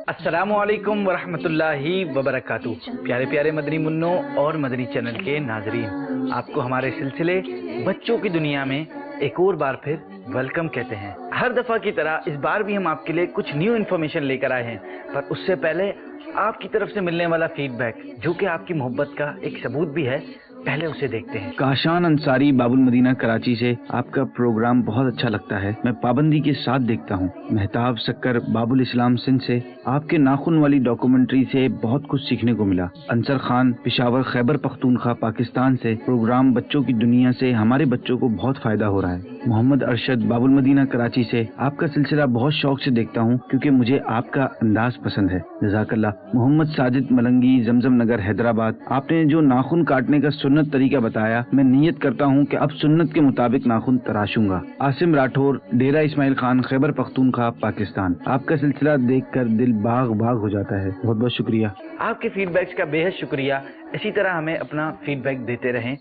अस्सलामुअलैकुम वरहमतुल्लाहि वबरकातुह। प्यारे प्यारे मदनी मुन्नों और मदनी चैनल के नाजरीन, आपको हमारे सिलसिले बच्चों की दुनिया में एक और बार फिर वेलकम कहते हैं। हर दफा की तरह इस बार भी हम आपके लिए कुछ न्यू इन्फॉर्मेशन लेकर आए हैं, पर उससे पहले आपकी तरफ से मिलने वाला फीडबैक, जो कि आपकी मोहब्बत का एक सबूत भी है, पहले उसे देखते हैं। काशान अंसारी, बाबुल मदीना, कराची से आपका प्रोग्राम बहुत अच्छा लगता है, मैं पाबंदी के साथ देखता हूँ। मेहताब सक्कर, बाबुल इस्लाम सिंध से आपके नाखून वाली डॉक्यूमेंट्री से बहुत कुछ सीखने को मिला। अंसर खान, पिशावर खैबर पख्तूनख्वा, पाकिस्तान से प्रोग्राम बच्चों की दुनिया से हमारे बच्चों को बहुत फायदा हो रहा है। मोहम्मद अरशद, बाबुल मदीना, कराची से आपका सिलसिला बहुत शौक से देखता हूँ क्योंकि मुझे आपका अंदाज पसंद है। जज़ाकल्लाह। मोहम्मद साजिद मलंगी, जमजम नगर, हैदराबाद, आपने जो नाखून काटने का सुन्नत तरीका बताया, मैं नियत करता हूँ कि अब सुन्नत के मुताबिक नाखून तराशूंगा। आसिम राठौर, डेरा इस्माइल खान, खैबर पख्तूनख्वा, पाकिस्तान, आपका सिलसिला देखकर दिल बाग बाग हो जाता है। बहुत बहुत शुक्रिया। आपके फीडबैक्स का बेहद शुक्रिया। इसी तरह हमें अपना फीडबैक देते रहें।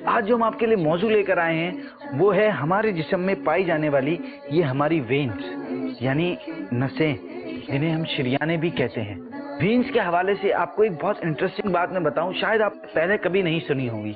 आज जो हम आपके लिए मौजू लेकर आए हैं वो है हमारे जिस्म में पाई जाने वाली ये हमारी वेन्स, यानी नसें, जिन्हें हम शरियाने भी कहते हैं। वेन्स के हवाले से आपको एक बहुत इंटरेस्टिंग बात मैं बताऊं, शायद आप पहले कभी नहीं सुनी होगी।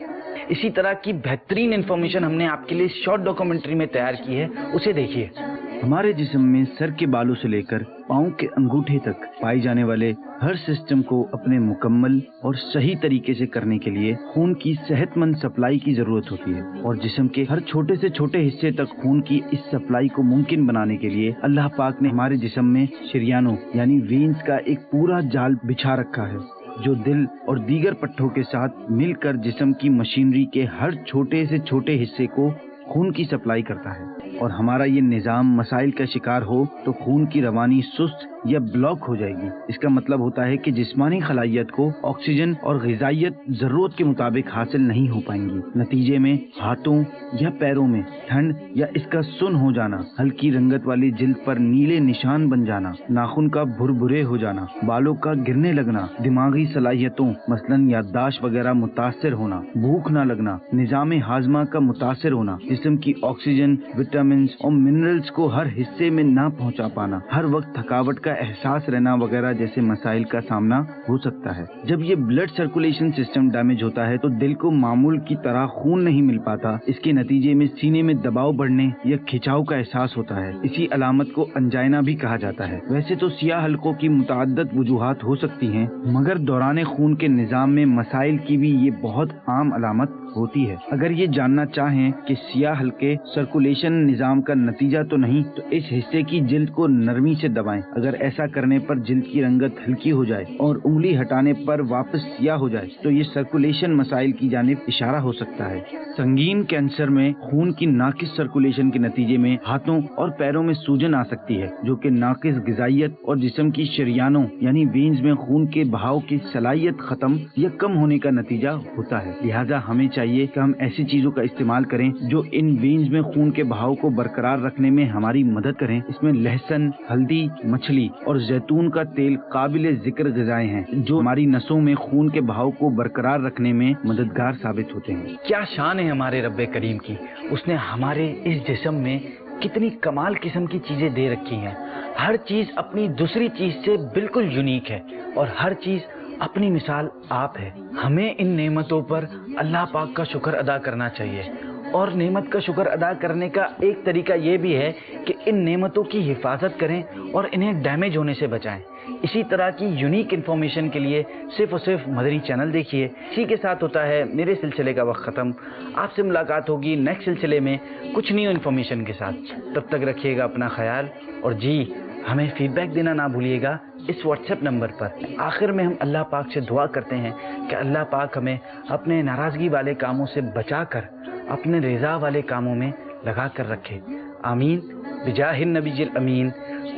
इसी तरह की बेहतरीन इन्फॉर्मेशन हमने आपके लिए शॉर्ट डॉक्यूमेंट्री में तैयार की है, उसे देखिए। हमारे जिस्म में सर के बालों से लेकर पाँव के अंगूठे तक पाए जाने वाले हर सिस्टम को अपने मुकम्मल और सही तरीके से करने के लिए खून की सेहतमंद सप्लाई की जरूरत होती है, और जिस्म के हर छोटे से छोटे हिस्से तक खून की इस सप्लाई को मुमकिन बनाने के लिए अल्लाह पाक ने हमारे जिस्म में शरियानों यानी वेन्स का एक पूरा जाल बिछा रखा है, जो दिल और दीगर पट्टों के साथ मिलकर जिस्म की मशीनरी के हर छोटे से छोटे हिस्से को खून की सप्लाई करता है। और हमारा ये निज़ाम मसाइल का शिकार हो तो खून की रवानी सुस्त या ब्लॉक हो जाएगी। इसका मतलब होता है कि जिस्मानी खलाइयत को ऑक्सीजन और ग़िज़ाइयत ज़रूरत के मुताबिक हासिल नहीं हो पाएंगी। नतीजे में हाथों या पैरों में ठंड या इसका सुन हो जाना, हल्की रंगत वाली जिल्द पर नीले निशान बन जाना, नाखून का भुरभुरे हो जाना, बालों का गिरने लगना, दिमागी सलाहियतों मसलन याददाश्त वगैरह मुतासर होना, भूख न लगना, निज़ाम हाजमा का मुतासर होना, जिस्म की ऑक्सीजन, विटामिन और मिनरल्स को हर हिस्से में ना पहुंचा पाना, हर वक्त थकावट का एहसास रहना वगैरह जैसे मसाइल का सामना हो सकता है। जब ये ब्लड सर्कुलेशन सिस्टम डैमेज होता है तो दिल को मामूल की तरह खून नहीं मिल पाता। इसके नतीजे में सीने में दबाव बढ़ने या खिंचाव का एहसास होता है। इसी अलामत को अंजाइना भी कहा जाता है। वैसे तो सियाह हल्कों की मुतअद्दिद वजूहात हो सकती हैं, मगर दौरान खून के निज़ाम में मसाइल की भी ये बहुत आम अलामत होती है। अगर ये जानना चाहें कि सियाह हल्के सर्कुलेशन निज़ाम का नतीजा तो नहीं, तो इस हिस्से की जिल्द को नरमी से दबाएं। अगर ऐसा करने पर जिल्द की रंगत हल्की हो जाए और उंगली हटाने पर वापस सियाह हो जाए तो ये सर्कुलेशन मसाइल की जानिब इशारा हो सकता है। संगीन कैंसर में खून की नाकिस सर्कुलेशन के नतीजे में हाथों और पैरों में सूजन आ सकती है, जो कि नाकिस ग़िज़ाइयत और जिस्म की शरियानों यानी वेन्स में खून के बहाव की सलाहियत खत्म या कम होने का नतीजा होता है। लिहाजा हमें चाहिए कि हम ऐसी चीजों का इस्तेमाल करें जो इन वेन्स में खून के बहाव को बरकरार रखने में हमारी मदद करें। इसमें लहसुन, हल्दी, मछली और जैतून का तेल काबिल जिक्र ग़िज़ाएं हैं जो हमारी नसों में खून के बहाव को बरकरार रखने में मददगार साबित होते हैं। क्या शान है हमारे रब्बे करीम की, उसने हमारे इस जिस्म में कितनी कमाल किस्म की चीजें दे रखी हैं। हर चीज अपनी दूसरी चीज से बिल्कुल यूनिक है और हर चीज अपनी मिसाल आप है। हमें इन नेमतों पर अल्लाह पाक का शुक्र अदा करना चाहिए, और नेमत का शुक्र अदा करने का एक तरीका ये भी है कि इन नेमतों की हिफाजत करें और इन्हें डैमेज होने से बचाएं। इसी तरह की यूनिक इन्फॉर्मेशन के लिए सिर्फ और सिर्फ मदनी चैनल देखिए। इसी के साथ होता है मेरे सिलसिले का वक्त ख़त्म। आपसे मुलाकात होगी नेक्स्ट सिलसिले में कुछ न्यू इन्फॉर्मेशन के साथ। तब तक रखिएगा अपना ख्याल, और जी हमें फीडबैक देना ना भूलिएगा इस व्हाट्सएप नंबर पर। आखिर में हम अल्लाह पाक से दुआ करते हैं कि अल्लाह पाक हमें अपने नाराज़गी वाले कामों से बचाकर अपने रज़ा वाले कामों में लगा कर रखे। आमीन बिजाहिन नबीजिल अमीन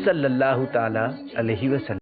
सल्लल्लाहु ताला अलैहि वसल्लम।